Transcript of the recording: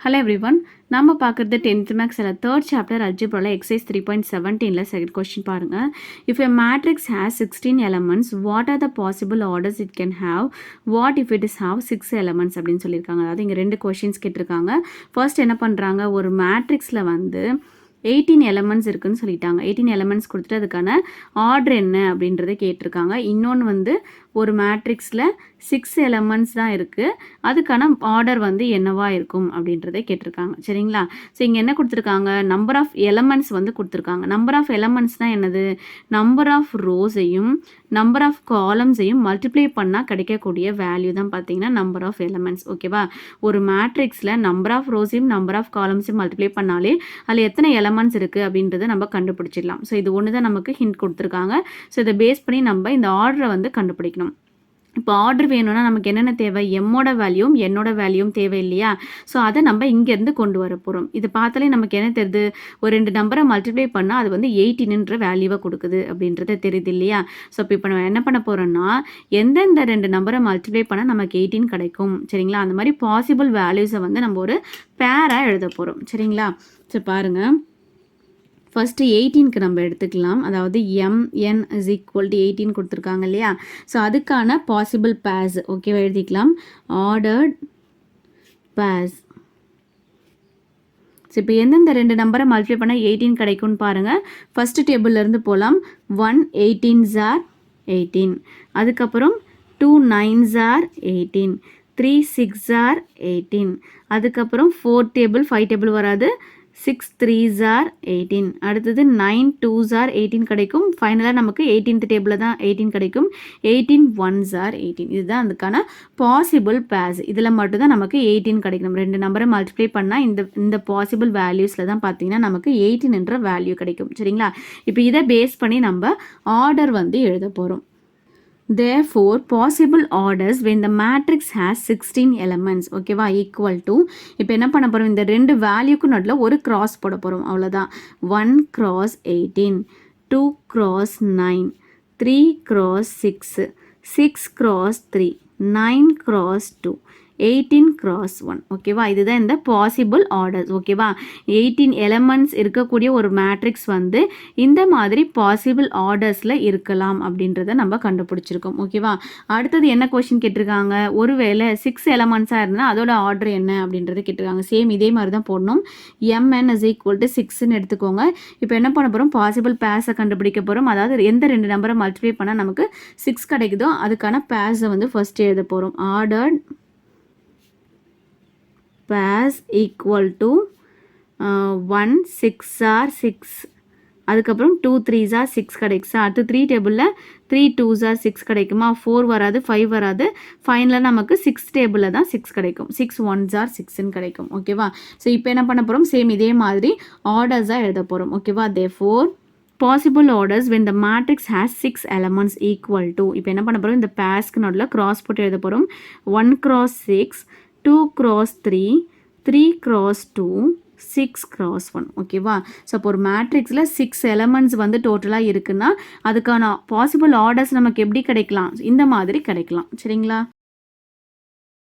Hello everyone. நம்ம பார்க்குறது 10th மேக்ஸில் தேர்ட் சாப்டர் அல்ஜிப்ராவில் எக்ஸசைஸ் 3.17 செகண்ட் கொஸ்டின் பாருங்கள். If a matrix has 16 elements, what are the possible orders it can have? What if it is have 6 elements அப்படின்னு சொல்லியிருக்காங்க. அதாவது இங்கே 2 கொஸ்டின்ஸ் கேட்டிருக்காங்க. ஃபர்ஸ்ட் என்ன பண்ணுறாங்க, ஒரு மேட்ரிக்ஸில் வந்து 18 எலமெண்ட்ஸ் இருக்குன்னு சொல்லிட்டாங்க. 18 எலமெண்ட்ஸ் கொடுத்துட்டு அதுக்கான ஆர்டர் என்ன அப்படின்றத கேட்டிருக்காங்க. இன்னொன்று வந்து ஒரு மேட்ரிக்ஸில் 6 எலமெண்ட்ஸ் தான் இருக்குது, அதுக்கான ஆர்டர் வந்து என்னவா இருக்கும் அப்படின்றத கேட்டிருக்காங்க. சரிங்களா? ஸோ இங்கே என்ன கொடுத்துருக்காங்க, நம்பர் ஆஃப் எலமெண்ட்ஸ் வந்து கொடுத்துருக்காங்க. நம்பர் ஆஃப் எலமெண்ட்ஸ்னால் என்னது, நம்பர் ஆஃப் ரோஸையும் நம்பர் ஆஃப் காலம்ஸையும் மல்டிப்ளை பண்ணால் கிடைக்கக்கூடிய வேல்யூ தான் பார்த்தீங்கன்னா நம்பர் ஆஃப் எலமெண்ட்ஸ். ஓகேவா? ஒரு மேட்ரிக்ஸில் நம்பர் ஆஃப் ரோஸையும் நம்பர் ஆஃப் காலம்ஸையும் மல்டிப்ளை பண்ணாலே அதில் எத்தனை எலமெண்ட்ஸ் இருக்குது அப்படின்றத நம்ம கண்டுபிடிச்சிடலாம். ஸோ இது ஒன்று தான் நமக்கு ஹிண்ட் கொடுத்துருக்காங்க. ஸோ இதை பேஸ் பண்ணி நம்ம இந்த ஆர்டரை வந்து கண்டுபிடிக்கணும். இப்போ ஆர்டர் வேணும்னா நமக்கு என்னென்ன தேவை, எம்மோட வேல்யூவும் என்னோட வேல்யூவும் தேவை இல்லையா? ஸோ அதை நம்ம இங்கேருந்து கொண்டு வர போகிறோம். இது பார்த்தாலே நமக்கு என்ன தெரியுது, ஒரு 2 நம்பரை மல்டிப்ளை பண்ணால் அது வந்து 18ன்ற வேல்யூவை கொடுக்குது அப்படின்றது தெரியுது இல்லையா? ஸோ இப்போ நம்ம என்ன பண்ண போகிறோம்னா, எந்தெந்த 2 நம்பரை மல்டிப்ளை பண்ணால் நமக்கு 18 கிடைக்கும். சரிங்களா? அந்த மாதிரி பாசிபிள் வேல்யூஸை வந்து நம்ம ஒரு பேராக எழுத போகிறோம். சரிங்களா? ஸோ பாருங்கள், ஃபஸ்ட்டு 18க்கு நம்ம எடுத்துக்கலாம். அதாவது mn is equal to 18 கொடுத்துருக்காங்க இல்லையா? ஸோ அதுக்கான பாசிபிள் பேர்ஸ் ஓகேவா எழுதிக்கலாம். Ordered purse. ஸோ இப்போ எந்தெந்த 2 நம்பரை மல்டிப்ளை பண்ணால் 18 கிடைக்கும்னு பாருங்கள். ஃபஸ்ட்டு டேபிள்லேருந்து போகலாம். 1 18s are 18, அதுக்கப்புறம் 2 9s are 18, 3 6s are 18, அதுக்கப்புறம் 4 டேபிள் 5 டேபிள் வராது, 6 3s are 18, அடுத்தது 9 2s are 18 கிடைக்கும். ஃபைனலாக நமக்கு 18th டேபிளில் தான் 18 கிடைக்கும். 18 1s are 18. இதுதான் அதுக்கான பாசிபிள் பேர்ஸ். இதில் மட்டும்தான் நமக்கு 18 கிடைக்கும். 2 நம்பரை மல்டிப்ளை பண்ணால் இந்த பாசிபிள் வேல்யூஸில் தான் பார்த்தீங்கன்னா நமக்கு 18ன்ற வேல்யூ கிடைக்கும். சரிங்களா? இப்போ இதை பேஸ் பண்ணி நம்ம ஆர்டர் வந்து எழுத போகிறோம். Therefore, possible orders when the matrix has 16 elements, ஓகேவா, ஈக்குவல் டு, இப்போ என்ன பண்ண போகிறோம், இந்த 2 வேல்யூக்கு நடுவில் ஒரு கிராஸ் போட போகிறோம். அவ்வளோதான். 1 cross 18, 2 cross 9, 3 cross 6, 6 cross 3, 9 cross 2, 18 cross 1. ஓகேவா? இதுதான் இந்த பாசிபிள் ஆர்டர்ஸ். ஓகேவா? 18 எலமெண்ட்ஸ் இருக்கக்கூடிய ஒரு மேட்ரிக்ஸ் வந்து இந்த மாதிரி பாசிபிள் ஆர்டர்ஸில் இருக்கலாம் அப்படின்றத நம்ம கண்டுபிடிச்சிருக்கோம். ஓகேவா? அடுத்தது என்ன கொஸ்டின் கேட்டிருக்காங்க, ஒருவேளை 6 எலமெண்ட்ஸாக இருந்தால் அதோட ஆர்டர் என்ன அப்படின்றத கேட்டிருக்காங்க. சேம் இதே மாதிரி தான் போடணும். mn is equal to 6ன்னு எடுத்துக்கோங்க. இப்போ என்ன பண்ண போகிறோம், பாசிபிள் பேர்ஸை கண்டுபிடிக்க போகிறோம். அதாவது எந்த 2 நம்பரை மல்டிப்ளை பண்ணால் நமக்கு 6 கிடைக்குதோ அதுக்கான பேர்ஸை வந்து ஃபர்ஸ்ட் எழுத போகிறோம். Ordered pairs equal to 1 6 are 6, அதுக்கப்புறம் 2 3s are 6 கிடைக்கும். அடுத்து 3 டேபிளில் 3 2s are 6 கிடைக்குமா, 4 வராது 5 வராது. ஃபைனலாக நமக்கு 6 டேபிளில் தான் 6 கிடைக்கும். 6 1s are 6ன்னு கிடைக்கும். ஓகேவா? ஸோ இப்போ என்ன பண்ண போகிறோம், சேம் இதே மாதிரி ஆர்டர்ஸாக எழுத போகிறோம். ஓகேவா? therefore possible orders when the matrix has 6 elements equal to, இப்போ என்ன பண்ண போகிறோம், இந்த பேர்ஸ்க்கு நடுவில் கிராஸ் போட்டு எழுத போகிறோம். 1 cross 6, 2 cross 3, 3 cross 2, 6 cross 1. ஓகேவா? ஸோ அப்போ ஒரு மேட்ரிக்ஸில் 6 எலமெண்ட்ஸ் வந்து டோட்டலாக இருக்குன்னா அதுக்கான பாசிபிள் ஆர்டர்ஸ் நமக்கு எப்படி கிடைக்கலாம், இந்த மாதிரி கிடைக்கலாம். சரிங்களா?